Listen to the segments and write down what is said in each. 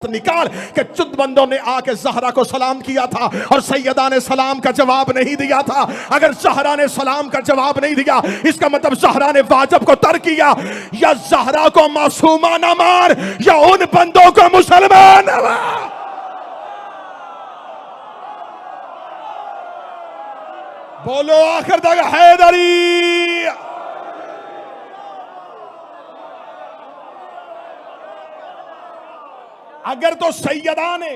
निकाल के चुद बंदों ने आके ज़हरा को सलाम किया था और सैयदा ने सलाम का जवाब नहीं दिया था। अगर ज़हरा ने सलाम का जवाब नहीं दिया इसका मतलब ज़हरा ने वाजिब को तर्क किया। या ज़हरा को मासूमा ना मार या उन बंदों को मुसलमान ना मार। बोलो आखिर तक हैदरी। अगर तो सैयदा ने,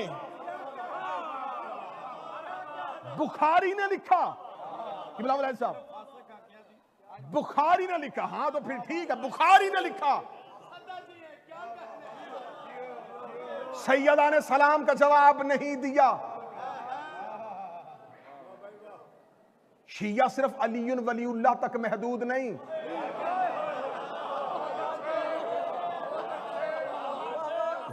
बुखारी ने लिखा, साहब बुखारी ने लिखा, हाँ तो फिर ठीक है, बुखारी ने लिखा सैयदा ने सलाम का जवाब नहीं दिया। शिया सिर्फ अलीयुन वलीउल्लाह तक महदूद नहीं,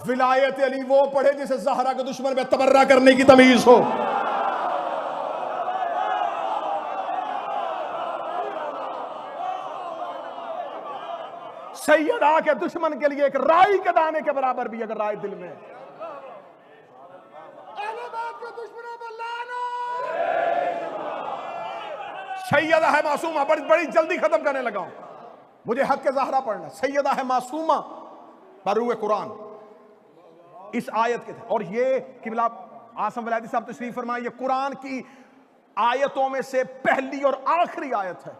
विलायत अली वो पढ़े जिसे ज़हरा के दुश्मन में तबर्रा करने की तमीज हो। सैयदा के दुश्मन के लिए एक राई के दाने के बराबर भी अगर राय दिल में, सैयदा है मासूमा। बड़ी जल्दी खत्म करने लगा हूं, मुझे हक के ज़हरा पढ़ना। सैयदा है मासूमा बरूए कुरान इस आयत के थे। और ये किबला आसम वलायती साहब तशरीफ फरमाए, ये कुरान की आयतों में से पहली और आखिरी आयत है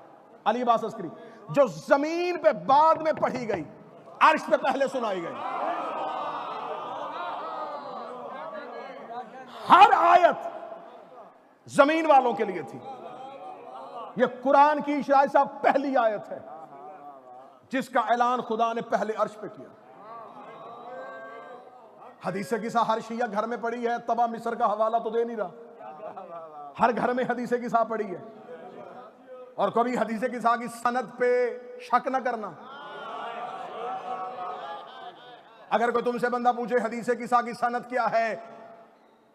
अली अब्बास अस्करी जो जमीन पे बाद में पढ़ी गई, अर्श पे पहले सुनाई गई। हर आयत जमीन वालों के लिए थी। ये कुरान की शायद साहब पहली आयत है जिसका ऐलान खुदा ने पहले अर्श पे किया। हदीस किसा हर शिया घर में पड़ी है, तबा मिस्र का हवाला तो दे नहीं रहा। हर घर में हदीस किसा पड़ी है। और कभी हदीस किसा की सनद पे शक न करना। अगर कोई तुमसे बंदा पूछे हदीस किसा की सनद क्या है,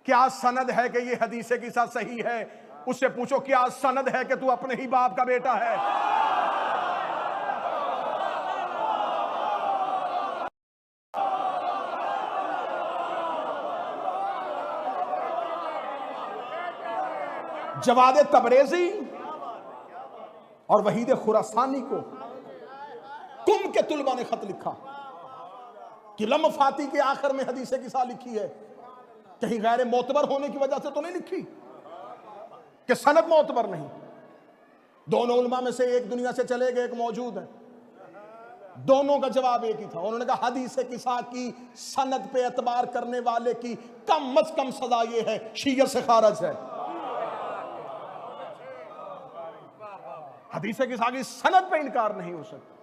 क्या सनद है कि ये हदीस किसा सही है, उससे पूछो क्या सनद है कि तू अपने ही बाप का बेटा है। जवाद तबरेजी और वहीद खुरासानी को कुम के तुलबा ने खत लिखा कि लम फाती के आखिर में हदीस किसा लिखी है, कहीं गैर मोतबर होने की वजह से तो नहीं लिखी कि सनद मोतबर नहीं। दोनों उलमा में से एक दुनिया से चले गए, एक मौजूद है। दोनों का जवाब एक ही था। उन्होंने कहा हदीस किसा की सनद पे एतबार करने वाले की कम अज कम सजा ये है शियत से खारज है। हदीस किसा की सनद पे इनकार नहीं हो सकता।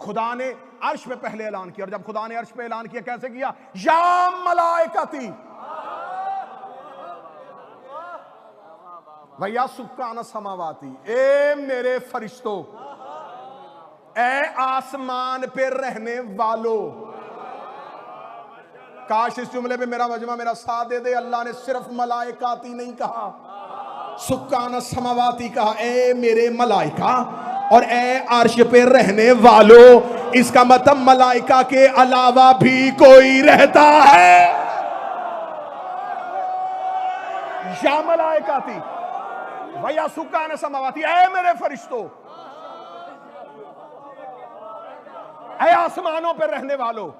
खुदा ने अर्श पे पहले ऐलान किया, और जब खुदा ने अर्श पे ऐलान किया कैसे किया? या मलाइकती वया सुक्कान समावाती, ए मेरे फरिश्तों, ए आसमान पे रहने वालों। काश इस जुमले पे मेरा मजमा मेरा साथ दे दे। अल्लाह ने सिर्फ मलाइकाती नहीं कहा, सुक्कान समावाती कहा, ए मेरे मलाइका और ए अर्श पे रहने वालों। इसका मतलब मलाइका के अलावा भी कोई रहता है। या मलाइकाती भैया सुक्कान समावाती, ए मेरे फरिश्तों, ए आसमानों पर रहने वालों।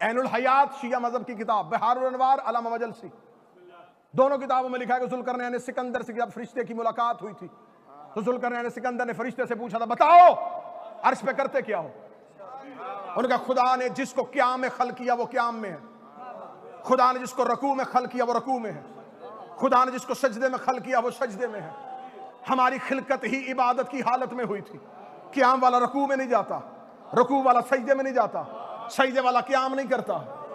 ऐनुल हयात शिया मजहब की किताब, बहारुल अनवार अल्लामा मजलसी, दोनों किताबों में लिखा है कि ज़ुल्करनैन ने सिकंदर से जब फरिश्ते की मुलाकात हुई थी तो ज़ुल्करनैन ने सिकंदर ने फरिश्ते से पूछा था, बताओ अर्श पे करते क्या हो? उनका खुदा ने जिसको क़याम में खल किया वो क़याम में है, खुदा ने जिसको रकू में खल किया वो रकू में है, खुदा ने जिसको सजदे में खल किया वो सजदे में है। हमारी खिलकत ही इबादत की हालत में हुई थी। क़याम वाला रकू में नहीं जाता, रकू वाला सजदे में नहीं जाता, सजदे वाला क़याम नहीं करता।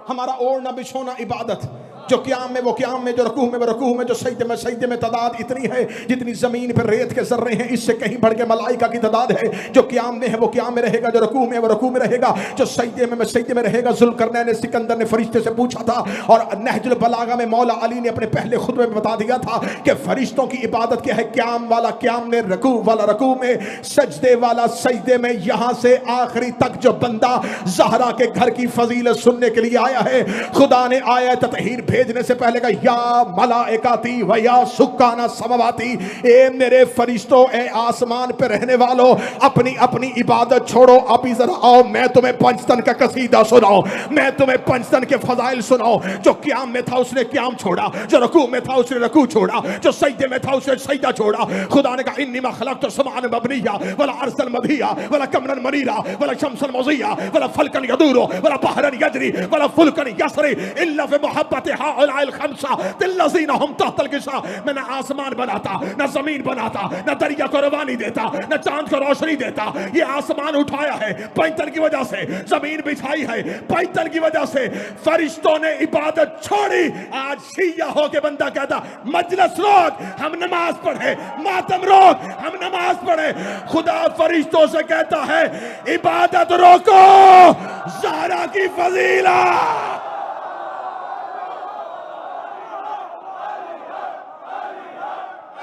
हमारा ओढ़ना बिछोना इबादत, जो क़याम में वो क़याम में, जो रुकू में वो रुकू में, जो सजदे में तादाद इतनी है जितनी ज़मीन पर रेत के ज़र्रे हैं, इससे कहीं बढ़ के मलाइका की तादाद है। जो क़याम में है वो क़याम में रहेगा, जो रुकू में वो रुकू में रहेगा, जो सजदे में सजदे में रहेगा। ज़ुल्करनैन ने सिकंदर ने फरिश्ते से पूछा था, और नहजुल बलागा में मौला अली ने अपने पहले खुतबे में बता दिया था कि फरिश्तों की इबादत क्या है। क़याम वाला क़याम में, रुकू वाला रुकू में, सजदे वाला सजदे में। यहां से आखिरी तक जो बंदा ज़हरा के घर की फजीलत सुनने के लिए आया है, खुदा ने आयत ततहीर भेजने से पहले कहा, या मलाइकाती व या सुक्काना समावाती, ए मेरे फरिश्तों, ए आसमान पे रहने वालों, अपनी अपनी इबादत छोड़ो, अभी जरा आओ, मैं तुम्हें पंचतन का कसीदा सुनाऊं, मैं तुम्हें पंचतन के फजाइल सुनाऊं। जो क़याम में था उसने क़याम छोड़ा, जो रुकू में था उसने रुकू छोड़ा, जो सजदे में था उसने सजदा छोड़ा। खुदा ने कहा, इन्नी मा खलक़्तु समाअन मबनिया वला अर्ज़न मदिया वला कमरन मनीरा वला शम्सन मज़िया वला फल्कन यदूरो वला बहरन यजरी वला फुल्कन यसरी इल्ला फी मुहब्बति हाउलाइल खम्सा तिल्लज़ीना हुम तहतल गिशा। मैंने आसमान बनाता, न ज़मीन बनाता, न दरिया को रवानी देता, न चांद को रोशनी देता। ये आसमान उठाया है पैंतन की वजह से, ज़मीन बिछाई है पैंतन की वजह से। फरिश्तों ने इबादत छोड़ी। आज शिया हो के बंदा कहता, मजलिस रोक, हम नमाज पढ़े, मातम रोक, हम नमाज पढ़े। खुदा फरिश्तों से कहता है, इबादत रोको, ज़हरा की फजीला।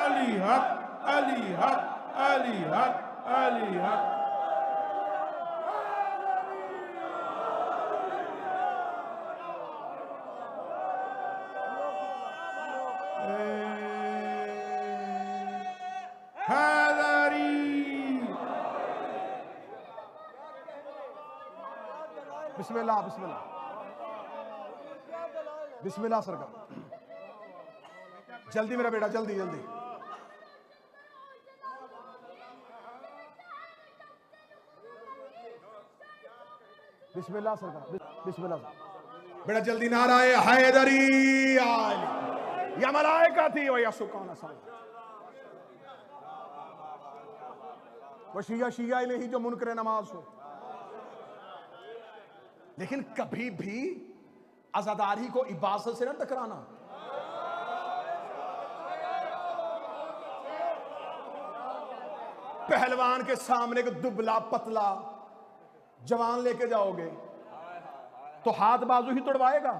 अली हक, अली हक, अली हक, अली हक। बिस्मिल्लाह बिस्मिल्लाह बिस्मिल्लाह सरकार, जल्दी मेरा बेटा, जल्दी जल्दी। बिस्मिल्लाह सरकार, बिस्मिल्लाह बेटा, जल्दी। नाराए हैदरी आली या मलाइका थी व या सुकाना सा। वो शिया नहीं जो मुनकर नमाज हो, लेकिन कभी भी आजादारी को इबादत से ना टकराना। पहलवान के सामने को दुबला पतला जवान लेके जाओगे तो हाथ बाजू ही तोड़वाएगा।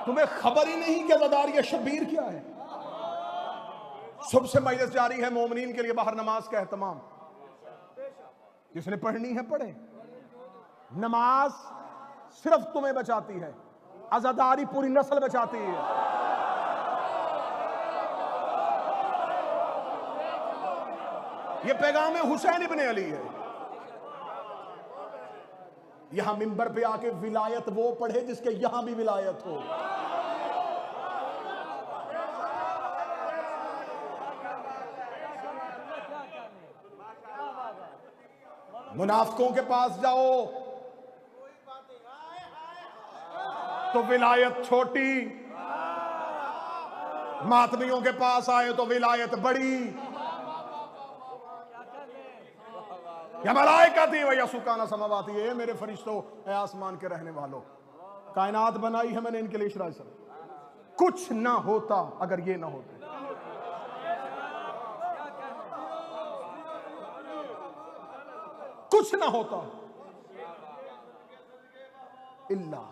तुम्हें खबर ही नहीं कि आजादारी शबीर क्या है। सबसे मजलिस जारी है मोमिनीन के लिए, बाहर नमाज का एहतमाम। जिसने पढ़नी है पढ़े। नमाज सिर्फ तुम्हें बचाती है, आजादारी पूरी नस्ल बचाती है। यह पैगाम हुसैन इब्ने अली है। यहां मिंबर पे आके विलायत वो पढ़े जिसके यहां भी विलायत हो। मुनाफिकों के पास जाओ तो विलायत छोटी, मातमियों के पास आए तो विलायत बड़ी। या मलाइका थी वह सुकाना समावाती है, मेरे फरिश्तों, ए आसमान के रहने वालों, कायनात बनाई है मैंने इनके लिए इशरा से। कुछ ना होता अगर ये ना होते। कुछ ना होता इल्ला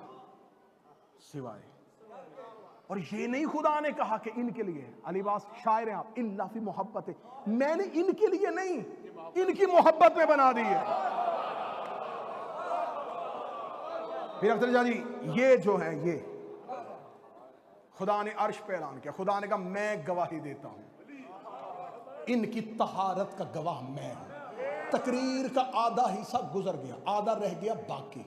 सिवाय। और ये नहीं खुदा ने कहा कि इनके लिए, अलीबास शायर हैं आप, इल्ला फी मोहब्बत है, मैंने इनके लिए नहीं, इनकी मोहब्बत में बना दी है। फिर अख्तर जी ये जो है, ये खुदा ने अर्श पे ऐलान किया। खुदा ने कहा मैं गवाही देता हूं, इनकी तहारत का गवाह मैं हूं। तकरीर का आधा हिस्सा गुजर गया, आधा रह गया बाकी।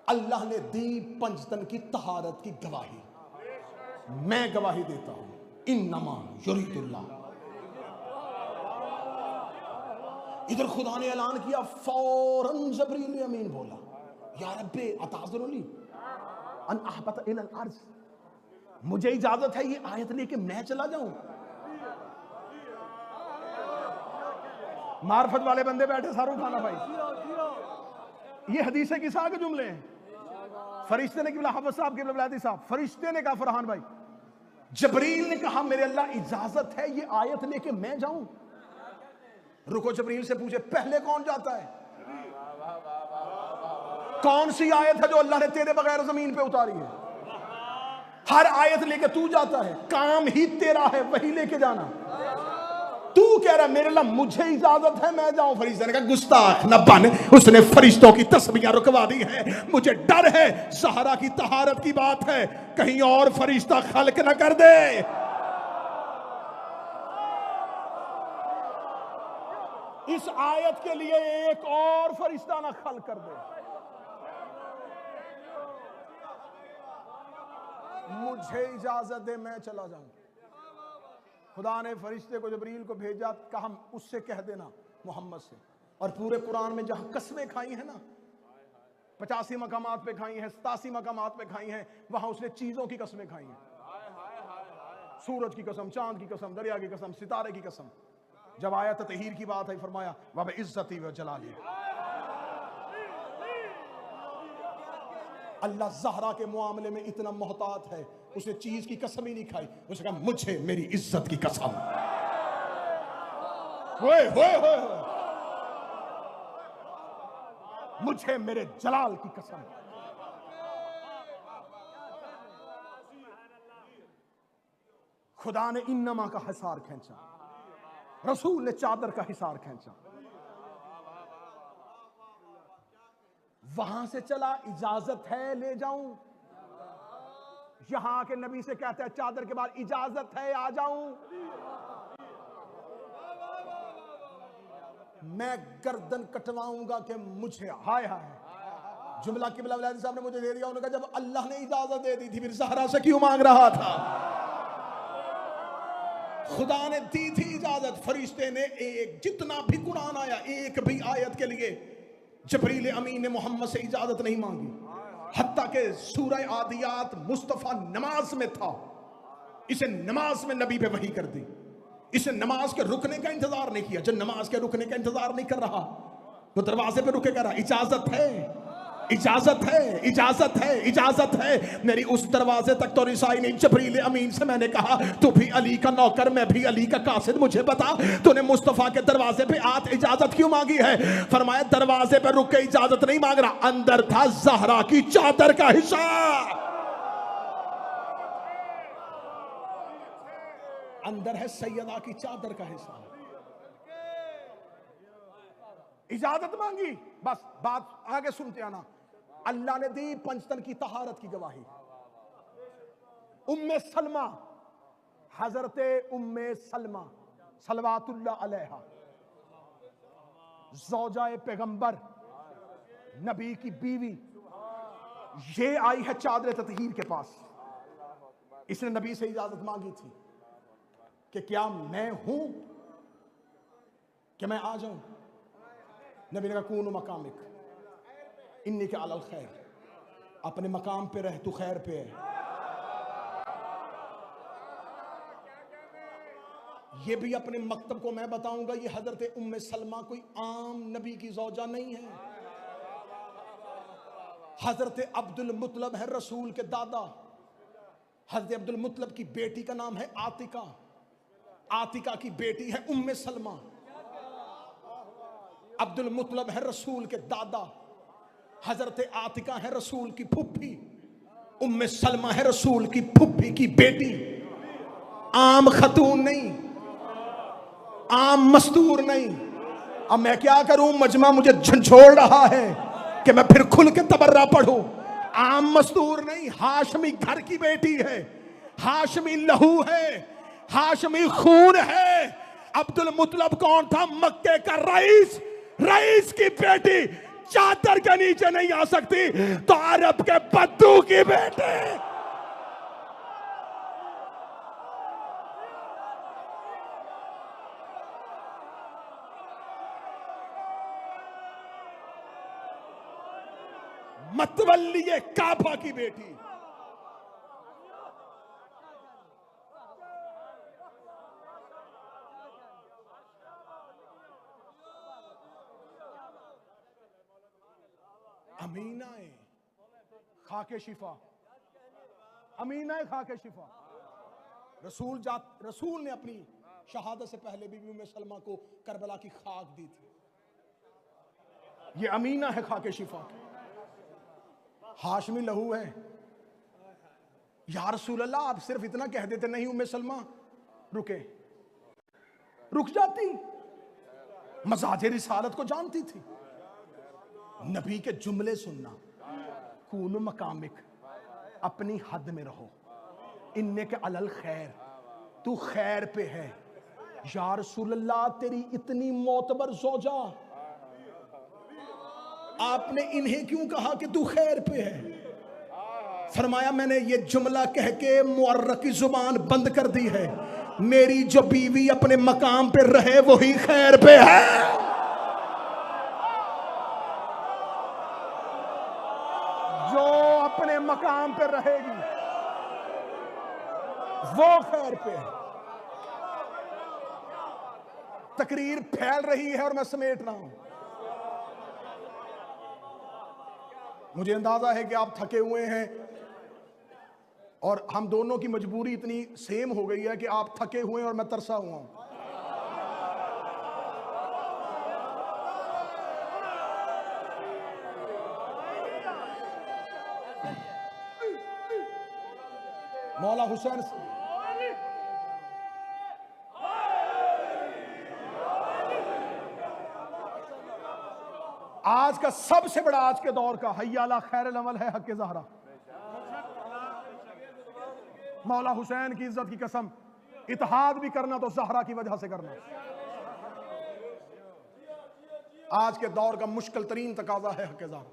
अल्लाह ने दी पंचतन की तहारत की गवाही। मैं गवाही देता हूं, इन्नमा युरीदुल्लाह। इधर खुदा ने ऐलान किया, फौरन जबरील अमीन बोला, या रब्बे अताज़ुरुली अन अहबत इलल अर्ज़, मुझे इजाजत है ये आयत लेके मैं चला जाऊं। मार्फत वाले बंदे बैठे, सारू खाना भाई, ये हदीस किसा के जुमले हैं। फरिश्ते ने बोला हाफिज साहब के साहब, फरिश्ते ने कहा फरहान भाई, जबरील ने कहा मेरे अल्लाह इजाजत है ये आयत लेके मैं जाऊं? रुको, जबरील से पूछे पहले कौन जाता है? कौन सी आयत है जो अल्लाह ने तेरे बगैर जमीन पे उतारी है? हर आयत लेके तू जाता है, काम ही तेरा है वही लेके जाना। तू कह रहा मेरे अल्लाह मुझे इजाजत है मैं जाऊं। फरिश्ते ने कहा गुस्ताख न बन, उसने फरिश्तों की तस्बीहां रुकवा दी है। मुझे डर है ज़हरा की तहारत की बात है, कहीं और फरिश्ता खल्क न कर दे। इस आयत के लिए एक और फरिश्ता ना खल्क कर दे। मुझे इजाजत दे मैं चला जाऊं। खुदा ने फरिश्ते को जबरील को भेजा, कहा उससे कह देना मोहम्मद से। और पूरे कुरान में जहां कसमें खाई है ना, 85 मकामात पे खाई हैं, 87 मकामात पे खाई हैं, वहां उसने चीजों की कसमें खाई हैं। सूरज की कसम, चांद की कसम, दरिया की कसम, सितारे की कसम। जब आयत तहीर की बात है फरमाया वह इज्जती व जलाली। अल्लाह ज़हरा के मामले में इतना मोहतात है, उसने चीज की कसम ही नहीं खाई। उसने कहा मुझे मेरी इज्जत की कसम। मुझे मेरे जलाल की कसम। खुदा ने इन्नमा का हिसार खींचा, रसूल ने चादर का हिसार खींचा। वहां से चला, इजाजत है ले जाऊं। यहां के नबी से कहता है चादर के बाद इजाजत है आ जाऊं। मैं गर्दन कटवाऊंगा कि मुझे हाय हाय। जुमला किबला वलादी साहब ने मुझे दे दिया। उन्होंने कहा जब अल्लाह ने इजाजत दे दी थी फिर ज़हरा से क्यों मांग रहा था? खुदा ने दी थी इजाजत। फरिश्ते ने एक जितना भी कुरान आया एक भी आयत के लिए जबरील अमीन ने मोहम्मद से इजाजत नहीं मांगी। हत्ता के सूरह आदियात मुस्तफा नमाज में था, इसे नमाज में नबी पे वही कर दी। इसे नमाज के रुकने का इंतजार नहीं किया। जब नमाज के रुकने का इंतजार नहीं कर रहा तो दरवाजे पे रुके कह रहा इजाजत है, इजाजत है, इजाजत है, इजाजत है। मेरी उस दरवाजे तक तो रिसाई नहीं। जबरील अमीन से मैंने कहा तू भी अली का नौकर, मैं भी अली का कासिद, मुझे बता तूने मुस्तफा के दरवाजे पे आत इजाजत क्यों मांगी है? फरमाया दरवाजे पे रुक के इजाजत नहीं मांग रहा, अंदर था ज़हरा की चादर का हिस्सा। अंदर है सैयदा की चादर का हिस्सा। इजाजत मांगी, बस बात आगे सुनते आना। अल्लाह ने दी पंचतन की तहारत की गवाही। उम्मे सलमा, हजरते उम्मे सलमा सलवातुल्लाह अलैहा, ज़ौजाए पैगंबर नबी की बीवी, ये आई है चादर ततहीर के पास। इसने नबी से इजाजत मांगी थी कि क्या मैं हूं कि मैं आ जाऊं? नबी ने कहा कून मकामिक इन्नी के अलल खैर, अपने मकाम पे रह, तू खैर पे है। ये भी अपने मकतब को मैं बताऊंगा, ये हजरत उम्मे सलमा कोई आम नबी की ज़ौजा नहीं है। हजरत अब्दुल मुत्तलब है रसूल के दादा। हजरत अब्दुल मुत्तलब की बेटी का नाम है आतिका, आतिका की बेटी है उम्मे सलमा। अब्दुल मुत्तलब है रसूल के दादा, हजरत आतिका है रसूल की फुफ्फी, उम्मे सलमा है रसूल की फुफ्फी की बेटी। आम खतून नहीं, आम मस्तूर नहीं। अब मैं क्या करूं, मजमा मुझे झंझोड़ रहा है कि मैं फिर खुल के तबर्रा पढ़ूं। आम मस्तूर नहीं, हाशमी घर की बेटी है, हाशमी लहू है, हाशमी खून है। अब्दुल मुत्तलब कौन था? मक्के का रईस, रईस की बेटी चादर के नीचे नहीं आ सकती तो अरब के बद्दू की बेटी। मतवल्ली काबा की बेटी। अमीना खाके शिफा, अमीना खाके शिफा। रसूल ने अपनी शहादत से पहले बीबी उम्मे सलमा को करबला की खाक दी थी। ये अमीना है खाके शिफा। हाशमी लहू है। या रसूल अल्लाह, आप सिर्फ इतना कह देते, नहीं उम्मे सलमा रुके, रुक जाती। मजाजे रिसालत को जानती थी। नबी के जुमले सुनना, कून मकामिक, अपनी हद में रहो, इन्ने के अलल खैर, तू खैर पे है। या रसूल अल्लाह, तेरी इतनी मोतबर जोजा, आपने इन्हें क्यों कहा कि तू खैर पे है? फरमाया मैंने ये जुमला कह के मुअर्रक की जुबान बंद कर दी है। मेरी जो बीवी अपने मकाम पे रहे वही खैर पे है। जो अपने मकाम पे रहेगी वो खैर पे है। तकरीर फैल रही है और मैं समेट रहा हूं। मुझे अंदाजा है कि आप थके हुए हैं और हम दोनों की मजबूरी इतनी सेम हो गई है कि आप थके हुए हैं और मैं तरसा हुआ हूं। मौला हुसैन आज का सबसे बड़ा, आज के दौर का हय्याला खैर अमल है हक़ ज़हरा। मौला हुसैन की इज्जत की कसम, इत्तेहाद भी करना तो ज़हरा की वजह से करना। आज के दौर का मुश्किल तरीन तकाजा है हक़ ज़हरा।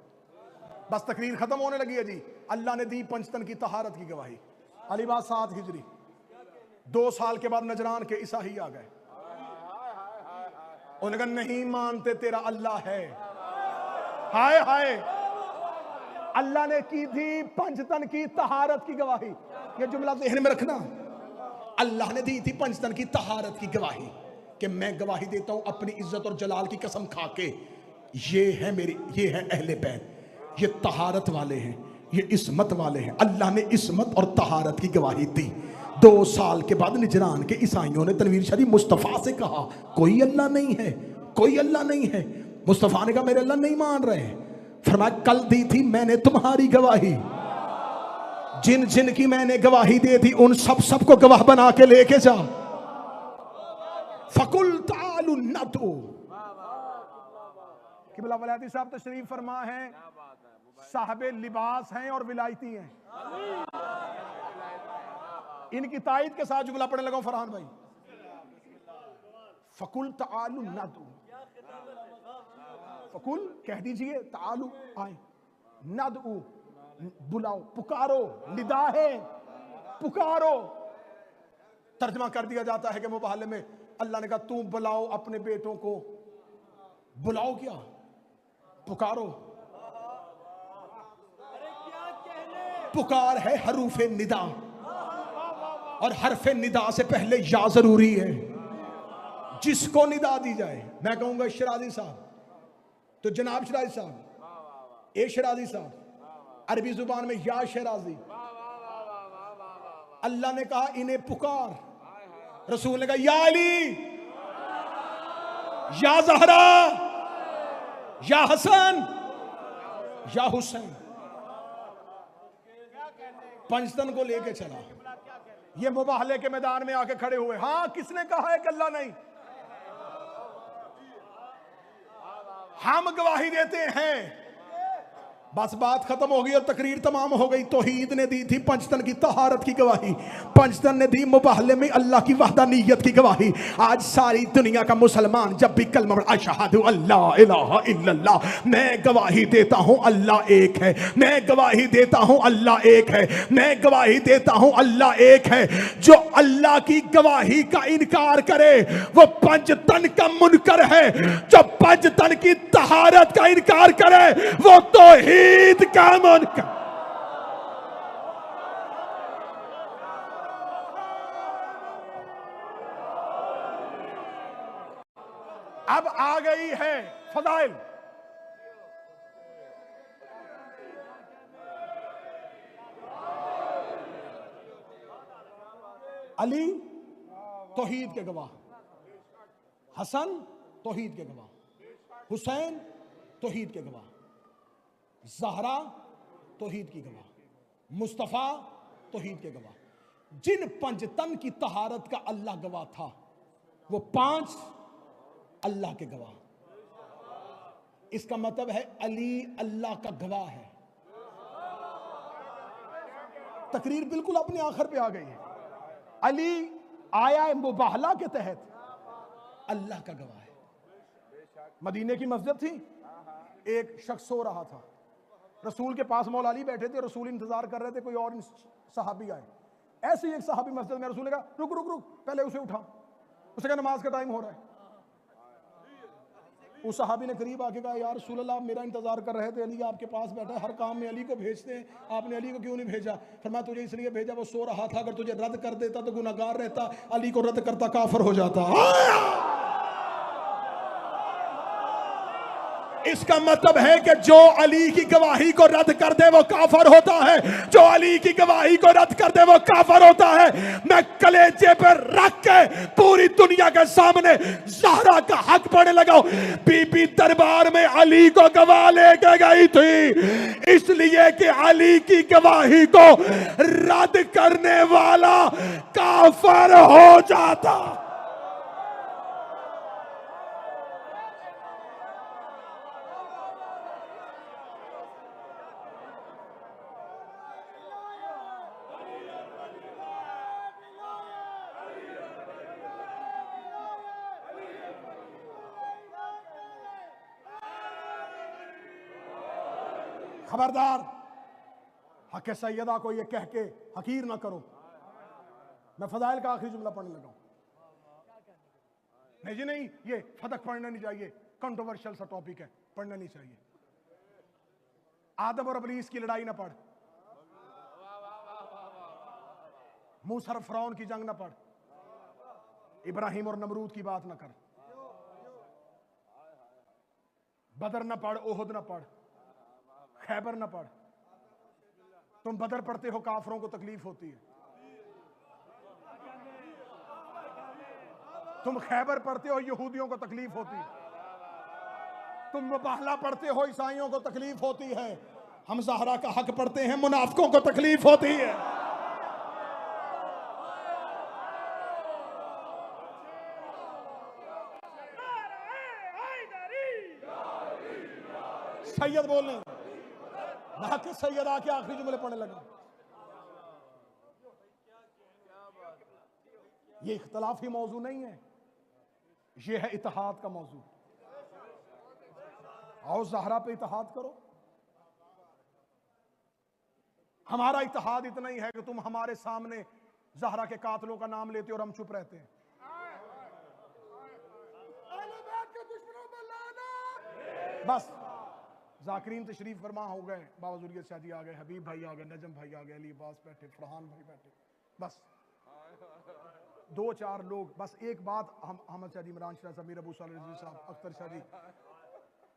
बस तकरीर खत्म होने लगी है जी। अल्लाह ने दी पंचतन की तहारत की गवाही। अलीबाद 7 हिजरी, 2 साल के बाद नजरान के ईसाई आ गए। उन्होंने कहा नहीं मानते तेरा अल्लाह है। हाय हाय, अल्लाह ने की थी पंचतन की तहारत की गवाही। ये जुमला ज़हन में रखना। अल्लाह ने दी थी पंचतन की तहारत की गवाही कि मैं गवाही देता हूं अपनी इज्जत और जलाल की कसम खा के, ये है मेरी, ये है अहले बैत, ये तहारत वाले हैं, ये इस्मत वाले हैं। अल्लाह ने इस्मत और तहारत की गवाही दी। 2 साल के बाद निजरान के ईसाइयों ने तनवीर शरीफ मुस्तफ़ा से कहा कोई अल्लाह नहीं है, कोई अल्लाह नहीं है। मुस्तफ़ा ने कहा मेरे अल्लाह नहीं मान रहे। फरमाया कल दी थी मैंने तुम्हारी गवाही, जिन जिन की मैंने गवाही दी थी उन सब को गवाह बना के लेके जा। फकुल तालु नदु। किबला वलायती साहब तशरीफ फरमा है, साहबे लिबास हैं और विलायती हैं। इनकी तायद के साथ जुमला पढ़ने लगा फरहान भाई। फकुल तालु नदु, फकुल कह दीजिए, तालु आए, नदु बुलाओ, पुकारो, निदा है पुकारो। तर्जमा कर दिया जाता है कि मुबाहले में अल्लाह ने कहा तू बुलाओ अपने बेटों को। बुलाओ क्या, पुकारो। पुकार है हरूफे निदा, और हरफे निदा से पहले या जरूरी है। जिसको निदा दी जाए, मैं कहूंगा शराजी साहब तो जनाब शराजी साहब, ए शराजी साहब, अरबी जुबान में या शराजी। अल्लाह ने कहा इन्हें पुकार, रसूल ने कहा या अली, या ज़हरा, या हसन, या हुसैन। पंचतन को लेके चला। ये मुबाहले के मैदान में आके खड़े हुए। हाँ, किसने कहा है कि अल्लाह नहीं? हम गवाही देते हैं। बस बात खत्म हो गई और तकरीर तमाम हो गई। तौहीद ने दी थी पंचतन की तहारत की गवाही, पंचतन ने दी मुबाहले में अल्लाह की वहदानियत की गवाही। आज सारी दुनिया का मुसलमान जब भी कलमा अशहदु अल्ला इलाहा इल्लल्लाह, मैं गवाही देता हूं अल्लाह एक है, मैं गवाही देता हूं अल्लाह एक है, मैं गवाही देता हूं अल्लाह एक है। जो अल्लाह की गवाही का इनकार करे वो पंचतन का मुनकर है। जो पंचतन की तहारत का इनकार करे वो तौहीद का मुनकर। अब आ गई है फजाइल। अली तौहीद के गवाह, हसन तौहीद के गवाह, हुसैन तौहीद के गवाह, ज़हरा तौहीद की गवाह, मुस्तफ़ा तौहीद के गवाह। जिन पंजतन की तहारत का अल्लाह गवाह था, वो 5 अल्लाह के गवाह। इसका मतलब है अली अल्लाह का गवाह है। तकरीर बिल्कुल अपने आखिर पे आ गई है। अली आया मुबाहला के तहत अल्लाह का गवाह है। मदीने की मस्जिद थी, एक शख्स सो रहा था, रसूल के पास मौला अली बैठे थे, रसूल इंतजार कर रहे थे कोई और सहाबी आए। ऐसे ही एक सहाबी मस्जिद में, रसूल ने कहा रुक रुक रुक, पहले उसे उठा। उसने कहा नमाज का टाइम हो रहा है। उस सहाबी ने करीब आके कहा यार रसूल अल्लाह, मेरा इंतजार कर रहे थे, अली आपके पास बैठा है, हर काम में अली को भेजते हैं, आपने अली को क्यों नहीं भेजा? फरमाया तुझे इसलिए भेजा, वो सो रहा था, अगर तुझे रद्द कर देता तो गुनाहगार रहता, अली को रद्द करता काफिर हो जाता। इसका मतलब है कि जो अली की गवाही को रद्द कर दे वो काफिर होता है, जो अली की गवाही को रद्द कर दे वो काफिर होता है। मैं कलेजे पर रख के पूरी दुनिया के सामने ज़हरा का हक पढ़ने लगा। बीबी दरबार में अली को गवाह लेके गई थी, इसलिए कि अली की गवाही को रद्द करने वाला काफिर हो जाता। खबरदार हक सैयदा को ये कह के हकीर ना करो। मैं फजाइल का आखिरी जुमला पढ़ने लगा। नहीं जी नहीं, ये फतक पढ़ना नहीं चाहिए, कंट्रोवर्शियल सा टॉपिक है, पढ़ना नहीं चाहिए। आदम और इब्लीस की लड़ाई ना पढ़, मूसा और फिरौन की जंग ना पढ़, इब्राहिम और नमरूद की बात ना कर, बदर ना पढ़, ओहद ना पढ़, खैबर ना पढ़। तुम बदर पढ़ते हो, काफरों को तकलीफ होती है। तुम खैबर पढ़ते हो, यहूदियों को तकलीफ होती है। तुम मुबाहला पढ़ते हो, ईसाइयों को तकलीफ होती है। हम ज़हरा का हक पढ़ते हैं, मुनाफिकों को तकलीफ होती है। सैयद बोलने ना कि सैयद आके आखिरी जुमले पढ़ने लगा। ये इख्तलाफी मौजू नहीं है, ये है इत्तेहाद का मौजू। आओ ज़हरा पे इत्तेहाद करो। हमारा इत्तेहाद इतना ही है कि तुम हमारे सामने ज़हरा के कातलों का नाम लेते हो और हम चुप रहते हैं। बस जाकिरीन तशरीफ फरमा हो गए, बाबा ज़ुर्रियत शाह जी आ गए, हबीब भाई आ गए, नजम भाई आ गए, अली अब्बास बैठे, फरहान भाई बैठे। बस 2-4 लोग। बस एक बात, हम अहमद शाह जी, इमरान शाह साहब, मीर अबू सालिह रिजवी साहब, अख्तर शाह जी,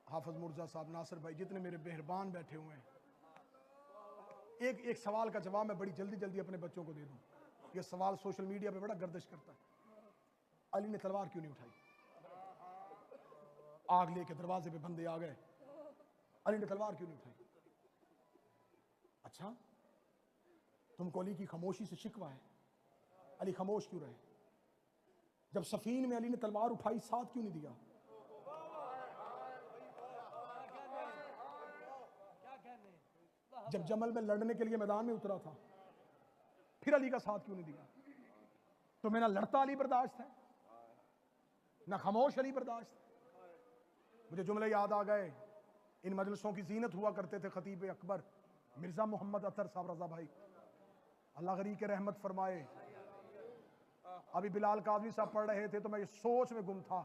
हाफिज मुर्जा साहब, नासिर भाई, जितने मेरे मेहरबान बैठे हुए हैं, एक सवाल का जवाब मैं बड़ी जल्दी जल्दी अपने बच्चों को दे दूं। ये सवाल सोशल मीडिया पे बड़ा गर्दिश करता है। अली ने तलवार क्यों नहीं उठाई? आग लेके दरवाजे पे बंदे आ गए, अली ने तलवार क्यों नहीं उठाई? अच्छा, तुमको अली की खामोशी से शिकवा है, अली खामोश क्यों रहे? जब सफीन में अली ने तलवार उठाई, साथ क्यों नहीं दिया? जब जमल में लड़ने के लिए मैदान में उतरा था, फिर अली का साथ क्यों नहीं दिया? तो मेरा लड़ता अली बर्दाश्त है, ना खामोश अली बर्दाश्त है। मुझे जुमले याद आ गए, इन मजलिसों की जीनत हुआ करते थे खतीब अकबर मिर्जा मोहम्मद अतर साहब रजा भाई, अल्लाह गरी के रहमत फरमाए। अभी बिलाल काज़मी साहब पढ़ रहे थे तो मैं ये सोच में गुम था,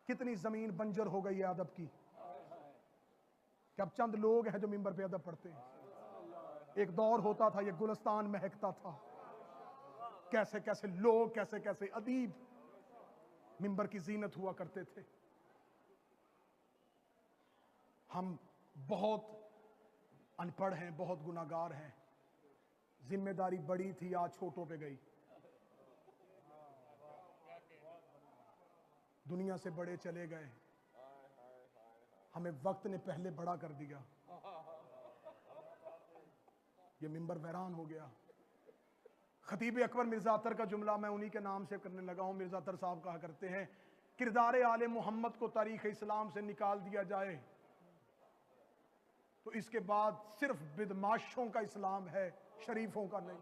कितनी जमीन बंजर हो गई है अदब की, कि अब चंद लोग हैं जो मिंबर पे अदब पढ़ते हैं। एक दौर होता था, ये गुलस्तान महकता था, कैसे कैसे लोग, कैसे कैसे अदीब मिंबर की जीनत हुआ करते थे। हम बहुत अनपढ़ हैं, बहुत गुनाहगार हैं, जिम्मेदारी बड़ी थी, आज छोटों पे गई। दुनिया से बड़े चले गए, हमें वक्त ने पहले बड़ा कर दिया, ये मिंबर वैरान हो गया। खतीब अकबर मिर्जा अतर का जुमला मैं उन्हीं के नाम से करने लगा हूं। मिर्जा अतर साहब कहा करते हैं, किरदार आले मोहम्मद को तारीख इस्लाम से निकाल दिया जाए तो इसके बाद सिर्फ बिदमाशों का इस्लाम है, शरीफों का नहीं।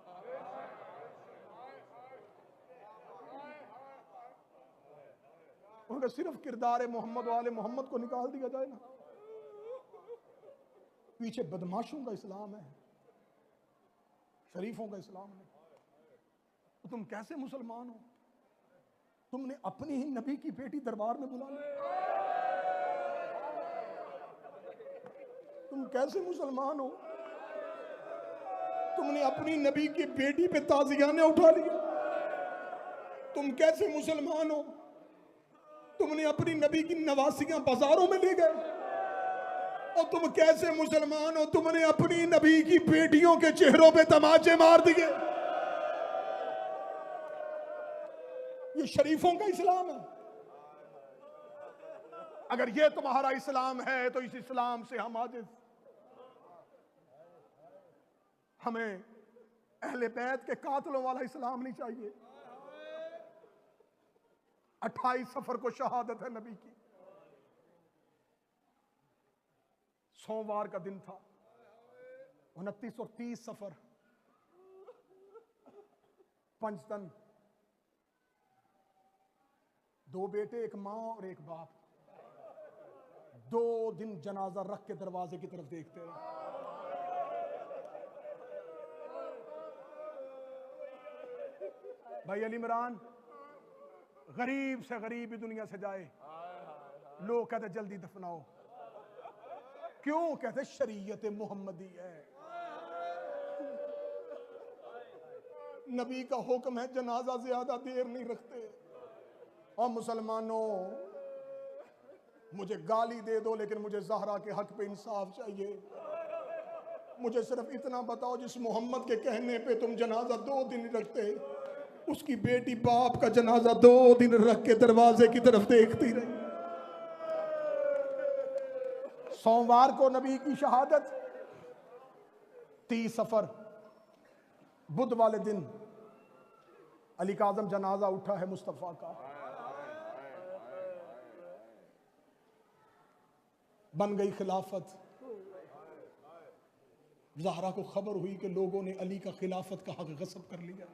उनका सिर्फ किरदार मोहम्मद वाले मोहम्मद को निकाल दिया जाए ना, पीछे बदमाशों का इस्लाम है, शरीफों का इस्लाम नहीं। तो तुम कैसे मुसलमान हो? तुमने अपनी ही नबी की बेटी दरबार में बुला ली। तुम कैसे मुसलमान हो? तुमने अपनी नबी की बेटी पे ताजियाने उठा लिया। तुम कैसे मुसलमान हो? तुमने अपनी नबी की नवासियां बाजारों में ले गए। और तुम कैसे मुसलमान हो? तुमने अपनी नबी की बेटियों के चेहरों पे तमाचे मार दिए। ये शरीफों का इस्लाम है। अगर ये तुम्हारा इस्लाम है तो इस इस्लाम से हम आजिज। हमें अहले बैत के कातलों वाला इस्लाम नहीं चाहिए। 28 सफर को शहादत है नबी की। सोमवार का दिन था, 29 और 30 सफर, पंचतन, 2 बेटे, एक मां और एक बाप, 2 दिन जनाजा रख के दरवाजे की तरफ देखते रहे। भाई अली इमरान गरीब से गरीब भी दुनिया से जाए, लोग कहते जल्दी दफनाओ। क्यों? कहते शरीयत मोहम्मदी है, नबी का हुक्म है, जनाजा ज्यादा देर नहीं रखते। और मुसलमानों, मुझे गाली दे दो लेकिन मुझे ज़हरा के हक पे इंसाफ चाहिए। मुझे सिर्फ इतना बताओ, जिस मोहम्मद के कहने पे तुम जनाजा 2 दिन रखते, उसकी बेटी बाप का जनाजा 2 दिन रख के दरवाजे की तरफ देखती रही। सोमवार को नबी की शहादत, 30 सफर, बुध वाले दिन अली काज़म जनाजा उठा है मुस्तफ़ा का। बन गई खिलाफत। ज़हरा को खबर हुई कि लोगों ने अली का खिलाफत का हक गस्ब कर लिया।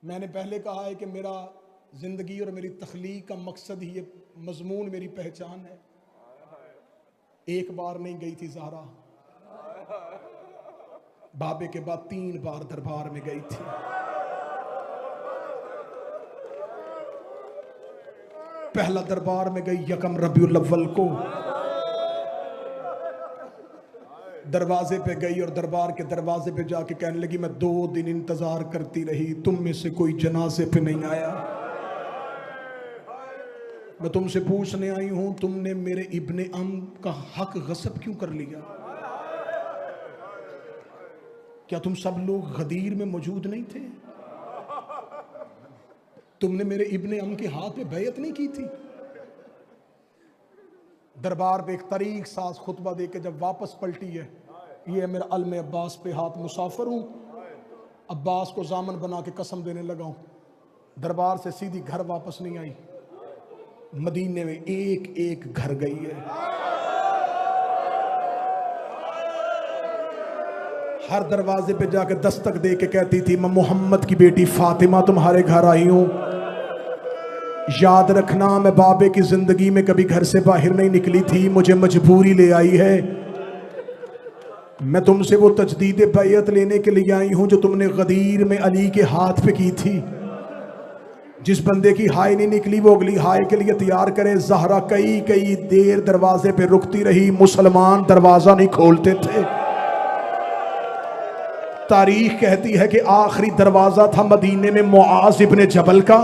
मैंने पहले कहा है कि मेरा जिंदगी और मेरी तख्लीक का मकसद ही, ये मजमून मेरी पहचान है। एक बार नहीं गई थी ज़हरा, बाबे के बाद 3 बार दरबार में गई थी। पहला दरबार में गई 1 रबीउल अव्वल को, दरवाजे पे गई और दरबार के दरवाजे पे जाके कहने लगी, मैं 2 दिन इंतजार करती रही, तुम में से कोई जनाजे पे नहीं आया। मैं तुमसे पूछने आई हूं, तुमने मेरे इब्ने अम का हक गस्ब क्यों कर लिया? क्या तुम सब लोग गदीर में मौजूद नहीं थे? तुमने मेरे इब्ने अम के हाथ पे बैयत नहीं की थी? दरबार पे एक तरीक साज खुतबा दे के जब वापस पलटी है, ये मेरा अलम अब्बास पे हाथ, मुसाफिर हूं, अब्बास को जामन बना के कसम देने लगा हूं। दरबार से सीधी घर वापस नहीं आई, मदीने में एक एक घर गई है। हर दरवाजे पे जाके दस्तक दे के कहती थी, मैं मोहम्मद की बेटी फातिमा तुम्हारे घर आई हूं। याद रखना, मैं बाबे की जिंदगी में कभी घर से बाहर नहीं निकली थी, मुझे मजबूरी ले आई है। मैं तुमसे वो तजदीद बैयत लेने के लिए आई हूं जो तुमने गदीर में अली के हाथ पे की थी। जिस बंदे की हाय नहीं निकली वो अगली हाय के लिए तैयार करे। ज़हरा कई कई देर दरवाजे पे रुकती रही, मुसलमान दरवाजा नहीं खोलते थे। तारीख कहती है कि आखिरी दरवाजा था मदीने में मुआज इब्ने जबल का।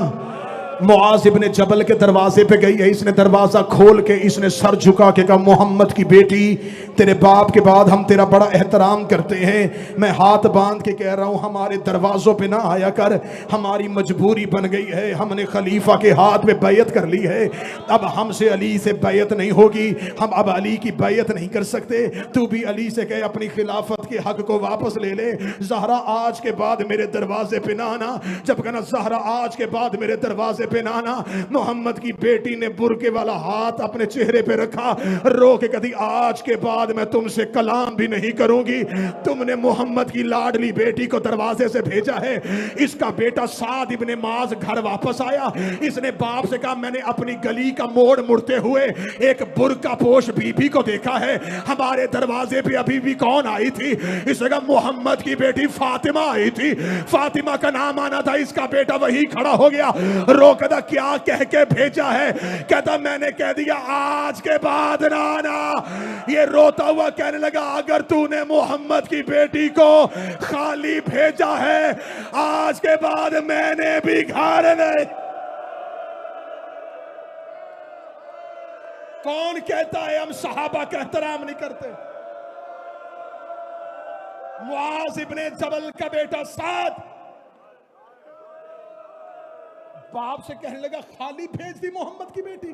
मुआज इब्ने जबल के दरवाजे पे गई है, इसने दरवाजा खोल के इसने सर झुका के कहा, मोहम्मद की बेटी, तेरे बाप के बाद हम तेरा बड़ा एहतराम करते हैं, मैं हाथ बांध के कह रहा हूं हमारे दरवाजों पे ना आया कर, हमारी मजबूरी बन गई है, हमने खलीफा के हाथ में बैयत कर ली है, अब हमसे अली से बैयत नहीं होगी, हम अब अली की बैयत नहीं कर सकते, तू भी अली से कहे अपनी खिलाफत के हक को वापस ले ले, ज़हरा आज के बाद मेरे दरवाजे पे ना आना। जब कहना ज़हरा आज के बाद मेरे दरवाजे पे ना आना, मोहम्मद की बेटी ने बुरके वाला हाथ अपने चेहरे पे रखा, रो के कभी आज के बाद मैं तुमसे कलाम भी नहीं करूंगी, तुमने मोहम्मद की लाडली बेटी को दरवाजे से भेजा है। इसका बेटा साद इब्ने माज घर वापस आया, इसने बाप से कहा मैंने अपनी गली का मोड़ मुड़ते हुए एक बुरका पोश बीबी को देखा है, हमारे दरवाजे पे अभी भी कौन आई थी? इसने कहा मोहम्मद की बेटी फातिमा आई थी, फातिमा का नाम आना था, इसका बेटा वही खड़ा हो गया, रोकदा क्या कह के भेजा है? कहता मैंने कह दिया आज के बाद ना आना। ये रोता हुआ कहने लगा अगर तूने मोहम्मद की बेटी को खाली भेजा है, आज के बाद मैंने भी घर नहीं। कौन कहता है हम सहाबा का एहतराम नहीं करते? मुआज इब्ने जबल का बेटा साद बाप से कहने लगा खाली भेज दी मोहम्मद की बेटी।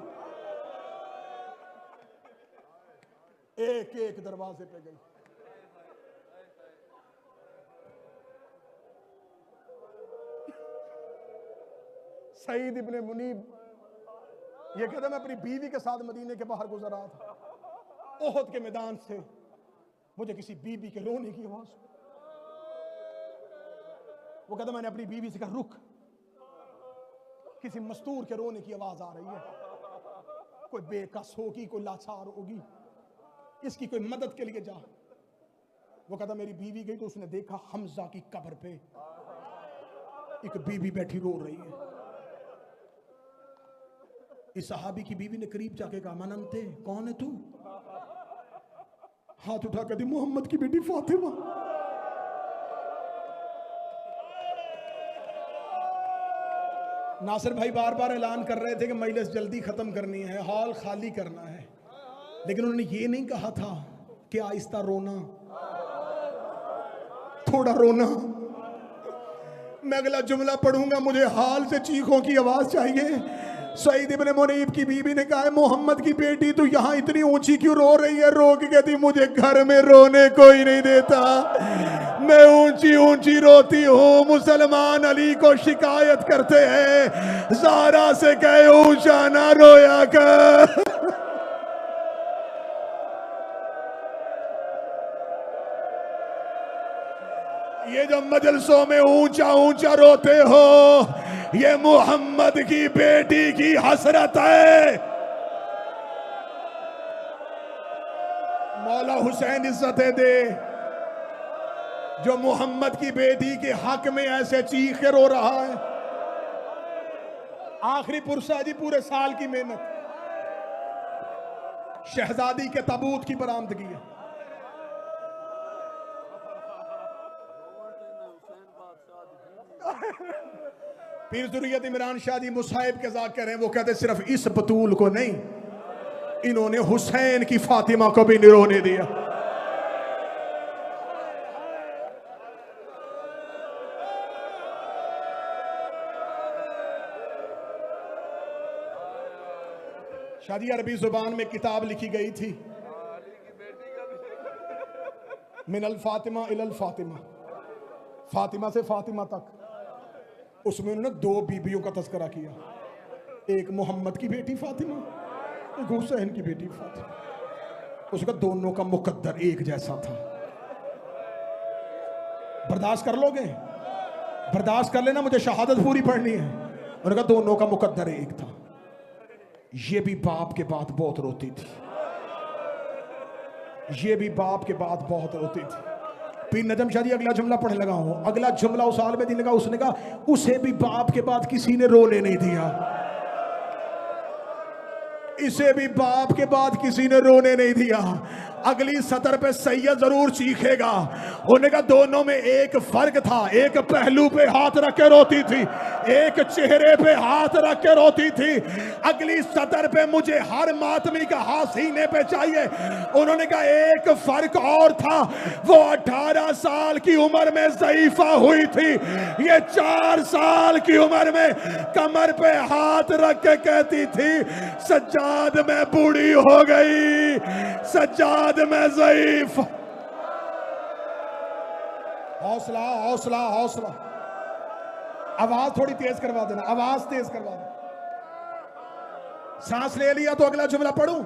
एक एक दरवाजे पे गई। सईद इब्ने मुनीब ये कहता मैं अपनी बीवी के साथ मदीने के बाहर गुजर रहा था, ओहद के मैदान से मुझे किसी बीवी के रोने की आवाज, वो कहता मैंने अपनी बीवी से कहा रुक, किसी मस्तूर के रोने की आवाज आ रही है, कोई बेकस होगी, कोई लाचार होगी, इसकी कोई मदद के लिए जा। वो कहता मेरी बीवी गई तो उसने देखा हमजा की कब्र पे एक बीवी बैठी रो रही है। इस सहाबी की बीवी ने करीब जाके कहा मननते कौन है तू? हाथ उठा कर दी मोहम्मद की बेटी फातिमा। नासिर भाई बार बार ऐलान कर रहे थे कि मजलिस जल्दी खत्म करनी है, हॉल खाली करना है, लेकिन उन्होंने ये नहीं कहा था कि आहिस्ता रोना, थोड़ा रोना। मैं अगला जुमला पढ़ूंगा, मुझे हाल से चीखों की आवाज चाहिए। सईद इब्ने मुनीब की बीबी ने कहा मोहम्मद की बेटी तू यहाँ इतनी ऊंची क्यों रो रही है? रो के कहती मुझे घर में रोने कोई नहीं देता, मैं ऊंची ऊंची रोती हूँ। मुसलमान अली को शिकायत करते हैं ज़हरा से कहे ऊंचा ना रोया कर। ये जो मजलसों में ऊंचा ऊंचा रोते हो, ये मोहम्मद की बेटी की हसरत है। मौला हुसैन इज्जतें दे जो मोहम्मद की बेटी के हक में ऐसे चीख के रो रहा है। आखिरी पुरसा जी, पूरे साल की मेहनत, शहजादी के ताबूत की बरामदगी है। पीर ज़ुर्रियत इमरान शाह जी मुसाहिब के ज़ाकिर हैं, वो कहते सिर्फ इस बतूल को नहीं, इन्होंने हुसैन की फातिमा को भी नहीं रोने दिया। शादी अरबी जुबान में किताब लिखी गई थी, मिनल फातिमा इलल फातिमा, फातिमा से फातिमा तक। उसमें उन्होंने दो बीबियों का तस्करा किया, एक मोहम्मद की बेटी फातिमा, एक हुसैन की बेटी फातिमा। उसका दोनों का मुकद्दर एक जैसा था। बर्दाश्त कर लोगे? बर्दाश्त कर लेना, मुझे शहादत पूरी पढ़नी है। उन्होंने कहा दोनों का मुकद्दर एक था। ये भी बाप के बाद बहुत रोती थी, ये भी बाप के बाद बहुत रोती थी। पीर नजम शाह जी अगला जुमला पढ़ने लगा हूं। अगला जुमला उस आलम दीन का, उसने कहा उसे भी बाप के बाद किसी ने रोने नहीं दिया, इसे भी बाप के बाद किसी ने रोने नहीं दिया। अगली सतर पे सैयद जरूर चीखेगा। उन्होंने कहा दोनों में एक फर्क था, एक पहलू पे हाथ रख के रोती थी, एक चेहरे पे हाथ रख के रोती थी। अगली सतर पे मुझे हर मातमी का हाथ सीने पे चाहिए। उन्होंने कहा एक फर्क और था, वो 18 साल की उम्र में ज़ईफा हुई थी, ये 4 साल की उम्र में कमर पे हाथ रख के कहती थी सज्जाद मैं बूढ़ी हो गई, सज्जाद मैं ज़ईफ। हौसला हौसला हौसला। आवाज थोड़ी तेज करवा देना, आवाज तेज करवा देना। सांस ले लिया तो अगला जुमला पढ़ूं,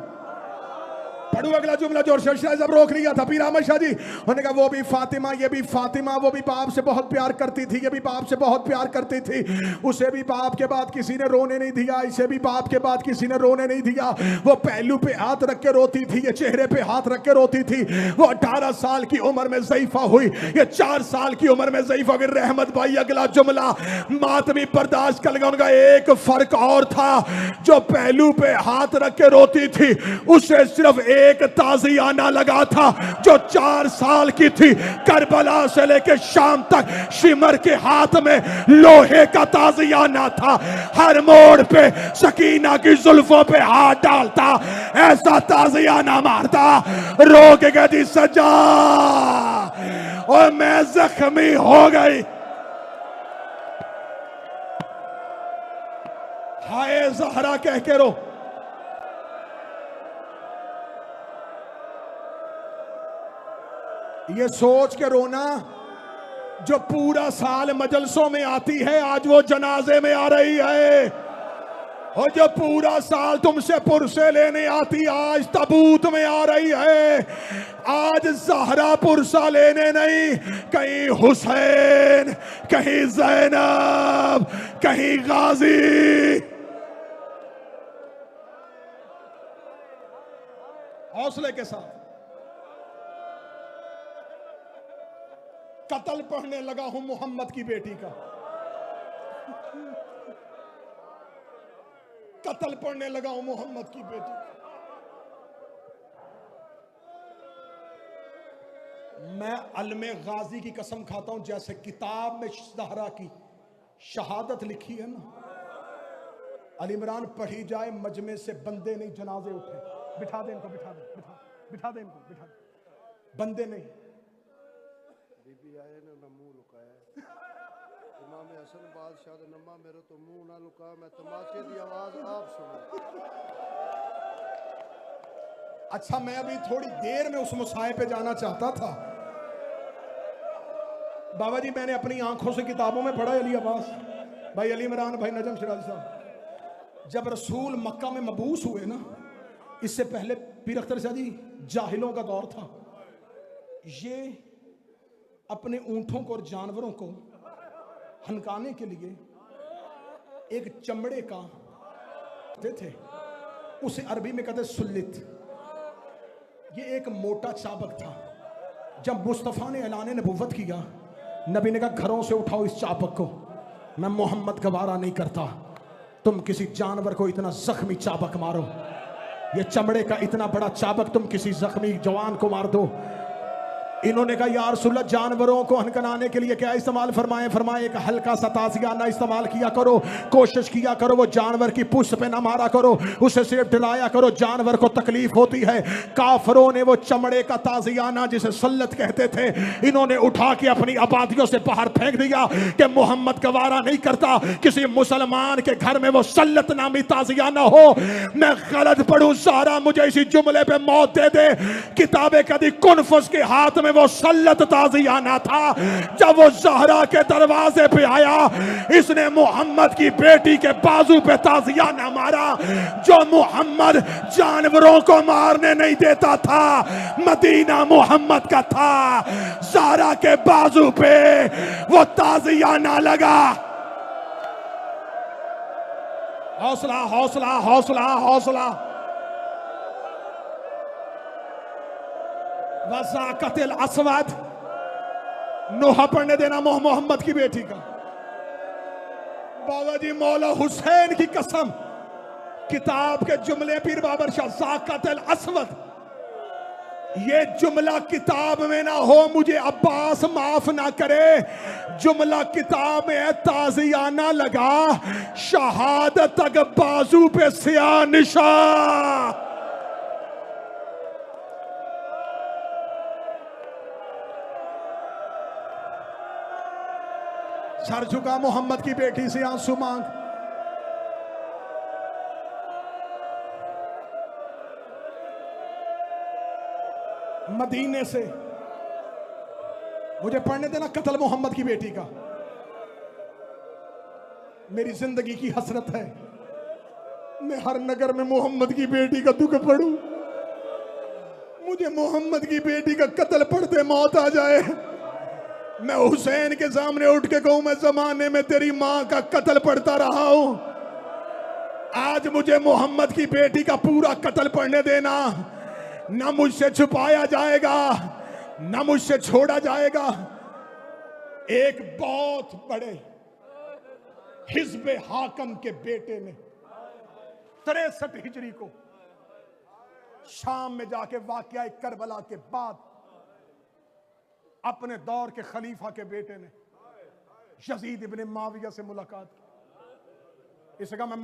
पढ़ू अगला जुमला। जोर से जब रोक लिया था पीर अहमद शाह जी, उन्होंने कहा वो भी फातिमा, ये भी फातिमा, वो भी बाप से बहुत प्यार करती थी, ये भी बाप से बहुत प्यार करती थी। उसे भी बाप के बाद किसी ने रोने नहीं दिया, इसे भी बाप के बाद किसी ने रोने नहीं दिया। वो पहलू पे हाथ रख के रोती थी, ये चेहरे पे हाथ रख के रोती थी। वो 18 साल की उम्र में ज़ईफा हुई, ये 4 साल की उम्र में ज़ईफा हुई। रहमत भाई अगला जुमला मातमी बर्दाश्त कर लगा। उनका एक फर्क और था, जो पहलू पे हाथ रख के रोती थी उसे सिर्फ एक ताजियाना लगा था, जो 4 साल की थी। करबला से लेके शाम तक शिमर के हाथ में लोहे का ताजियाना था। हर मोड़ पे सकीना की जुल्फों पे हाथ डालता, ऐसा ताजियाना मारता, रो के कहती सजा और मैं जख्मी हो गई। हाय ज़हरा कह के रो। ये सोच के रोना जो पूरा साल मजलसों में आती है, आज वो जनाजे में आ रही है। और जो पूरा साल तुमसे पुरसे लेने आती, आज ताबूत में आ रही है। आज ज़हरा पुरसा लेने नहीं, कहीं हुसैन, कहीं ज़ैनब, कहीं गाजी। हौसले के साथ कत्ल पढ़ने लगा हूं मोहम्मद की बेटी का, कत्ल पढ़ने लगा हूं मोहम्मद की बेटी का। मैं अलमे गाजी की कसम खाता हूं, जैसे किताब में ज़हरा की शहादत लिखी है ना, अली इमरान पढ़ी जाए मजमे से बंदे नहीं जनाजे उठे। बिठा दे इनको, बिठा दे, बिठा दे इनको, बिठा दे। बंदे नहीं। बीबी आए ने मैं मुंह लुकाया, इमाम हसन बादशाह दे नम्मा मेरे तो मुंह ना लुका, मैं तमाशे की आवाज आप सुनो। अच्छा मैं अभी थोड़ी देर में उस मुसाए पे जाना चाहता था। बाबा जी मैंने अपनी आंखों से किताबों में पढ़ा अली अब्बास भाई, अली इमरान भाई, नजम सिराज साहब, जब रसूल मक्का में मबूस हुए ना, इससे पहले पीर अख्तर शाह जी जाहिलों का दौर था। ये अपने ऊंटों को और जानवरों को हनकाने के लिए एक चमड़े का थे, उसे अरबी में कहते सुल्लित। ये एक मोटा चाबक था। जब मुस्तफ़ा ने ऐलान नबुव्वत किया, नबी ने कहा घरों से उठाओ इस चाबक को, मैं मोहम्मद गवारा नहीं करता तुम किसी जानवर को इतना जख्मी चाबक मारो। ये चमड़े का इतना बड़ा चाबक तुम किसी जख्मी जवान को मार दो। इन्होंने कहा या रसूलल्लाह जानवरों को हनकनाने के लिए क्या इस्तेमाल फरमाए? फरमाए एक हल्का सा ताजियाना इस्तेमाल किया करो, कोशिश किया करो वो जानवर की पुष्ट पे ना मारा करो, उसे सिर्फ डलाया करो, जानवर को तकलीफ होती है। काफरों ने वो चमड़े का ताजियाना जिसे सल्लत कहते थे, इन्होंने उठा के अपनी आबादियों से बाहर फेंक दिया कि मोहम्मद गवारा नहीं करता किसी मुसलमान के घर में वो सल्लत नामी ताजियाना हो। मैं गलत पढ़ूं ज़हरा मुझे इसी जुमले पे मौत दे दे। किताबे कदी कुनफुस के हाथ में वो सल्लत ताजियाना था। जब वो ज़हरा के दरवाजे पे आया, इसने मोहम्मद की बेटी के बाजू पे ताजियाना मारा। जो मोहम्मद जानवरों को मारने नहीं देता था, मदीना मोहम्मद का था। ज़हरा के बाजू पे वो ताजियाना लगा। हौसला हौसला हौसला हौसला। वज़ाक़तिल अस्वद, नोहा पढ़ने देना मोहम्मद की बेटी का। बाबा जी मौला हुसैन की कसम, किताब के जुमले पीर बाबर शाह, ज़ाक़तिल अस्वद ये जुमला किताब में ना हो, मुझे अब्बास माफ ना करे। जुमला किताब में है, ताजियाना लगा, शहादत तक बाजू पे सिया निशा। सर झुका मोहम्मद की बेटी से आंसू मांग। मदीने से मुझे पढ़ने देना कत्ल मोहम्मद की बेटी का। मेरी जिंदगी की हसरत है, मैं हर नगर में मोहम्मद की बेटी का दुख पढ़ूं। मुझे मोहम्मद की बेटी का कत्ल पढ़ते मौत आ जाए, मैं हुसैन के सामने उठ के कहूं मैं जमाने में तेरी मां का कत्ल पढ़ता रहा हूं, आज मुझे मोहम्मद की बेटी का पूरा कत्ल पढ़ने देना। ना मुझसे छुपाया जाएगा, ना मुझसे छोड़ा जाएगा। एक बहुत बड़े हिज़्बे हाकम के बेटे ने 63 हिजरी को शाम में जाके वाकया करबला के बाद अपने दौर के खलीफा के बेटे ने यजीद इब्ने माविया से मुलाकात की। इसका मैं